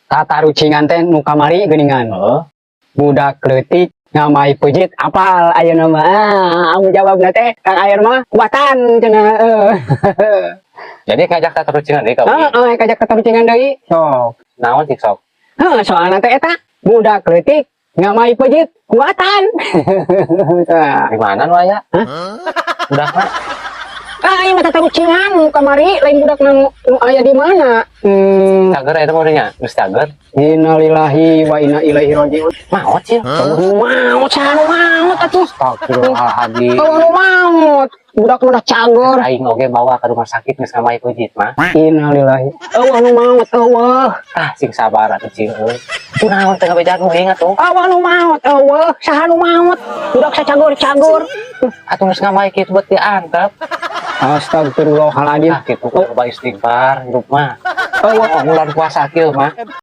Tata rucingan teh nu kamari geuningan. Budak leutik ngamai pejit apal ayeuna mah. Amun jawabna teh Kang Ayer mah kuatan cenah. Jadi ngajak tata rucingan deui ka. Kajak tata rucingan deui. Sok. Naon cik sok? Soalna teh eta budak leutik ngamai pejit kuatan. Di mana nu aya? Udah mah. Ieu mah tata rucingan nu kamari lain budak nu aya di mana. Cager eta mah nya, geus cager. Innalillahi wa inna ilaihi rajiun. Maot sih. Maut sanu maut atuh. Astagfirullahaladzim. Nu maut. Budak udah cager. Aing oge bawa ke rumah sakit geus ngamai pejit mah. Innalillahi. Nu maut eueuh. Sing sabar atuh cing euy. Kunaon teh ngabejaan nu ingat tuh. Nu maut eueuh. Saha nu maut? Budak sacagur-cagur. Atuh geus ngamai kitu bet diantep. Astagfirullahaladzim. Kitu coba istighfar hidup mah. Bulan puasa kieu mah.